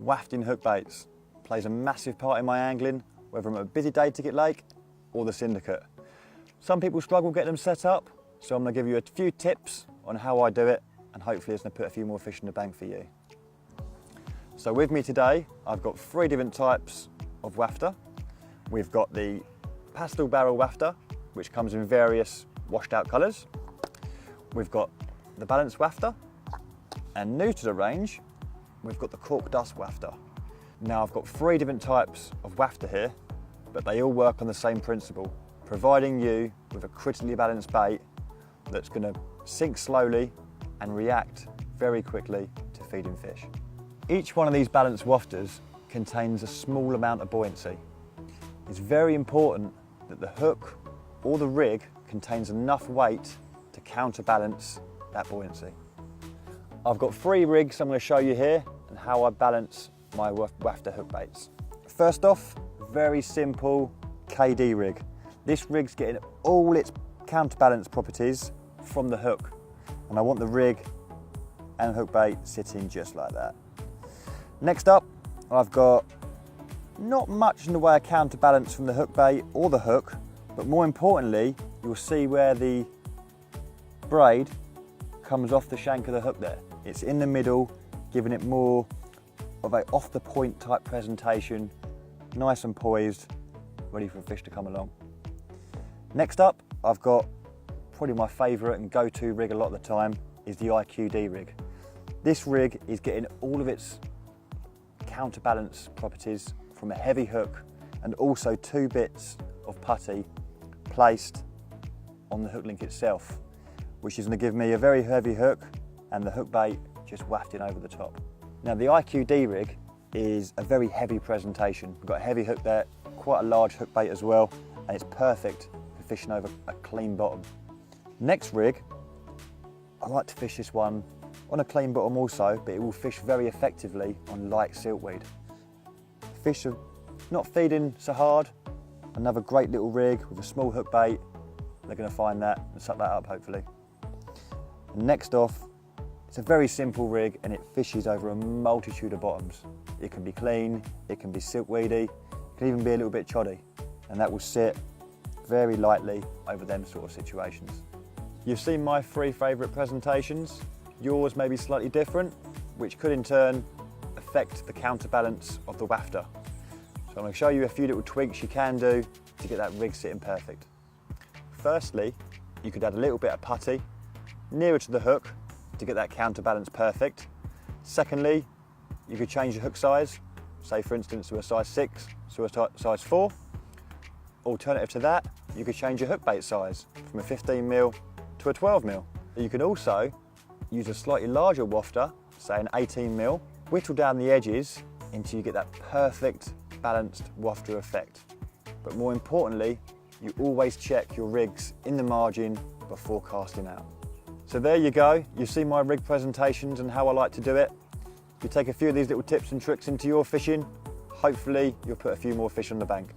Wafting hook baits plays a massive part in my angling, whether I'm at a busy day ticket lake or the syndicate. Some people struggle getting them set up, so I'm going to give you a few tips on how I do it, and hopefully it's going to put a few more fish in the bank for you. So with me today, I've got 3 different types of wafter. We've got the pastel barrel wafter, which comes in various washed out colours. We've got the balanced wafter, and new to the range, we've got the cork dust wafter. Now I've got 3 different types of wafter here, but they all work on the same principle, providing you with a critically balanced bait that's going to sink slowly and react very quickly to feeding fish. Each one of these balanced wafters contains a small amount of buoyancy. It's very important that the hook or the rig contains enough weight to counterbalance that buoyancy. I've got 3 rigs I'm going to show you here and how I balance my wafter hook baits. First off, very simple KD rig. This rig's getting all its counterbalance properties from the hook, and I want the rig and hook bait sitting just like that. Next up, I've got not much in the way of counterbalance from the hook bait or the hook, but more importantly, you'll see where the braid comes off the shank of the hook there. It's in the middle, giving it more of a off the point type presentation, nice and poised, ready for a fish to come along. Next up, I've got probably my favourite and go-to rig a lot of the time is the IQD rig. This rig is getting all of its counterbalance properties from a heavy hook and also 2 bits of putty placed on the hook link itself, which is going to give me a very heavy hook and the hook bait just wafting over the top. Now the IQD rig is a very heavy presentation. We've got a heavy hook there, quite a large hook bait as well, and it's perfect for fishing over a clean bottom. Next rig, I like to fish this one on a clean bottom also, but it will fish very effectively on light siltweed. Fish are not feeding so hard, another great little rig with a small hook bait, they're going to find that and suck that up hopefully. And next off, it's a very simple rig and it fishes over a multitude of bottoms. It can be clean, it can be siltweedy, it can even be a little bit choddy, and that will sit very lightly over them sort of situations. You've seen my 3 favourite presentations. Yours may be slightly different, which could in turn affect the counterbalance of the wafter. So I'm going to show you a few little tweaks you can do to get that rig sitting perfect. Firstly, you could add a little bit of putty nearer to the hook to get that counterbalance perfect. Secondly, you could change the hook size, say for instance to a size 6 to a size 4. Alternative to that, you could change your hook bait size from a 15mm to a 12mm. You can also use a slightly larger wafter, say an 18mm, whittle down the edges until you get that perfect balanced wafter effect. But more importantly, you always check your rigs in the margin before casting out. So there you go, you've seen my rig presentations and how I like to do it. If you take a few of these little tips and tricks into your fishing, hopefully you'll put a few more fish on the bank.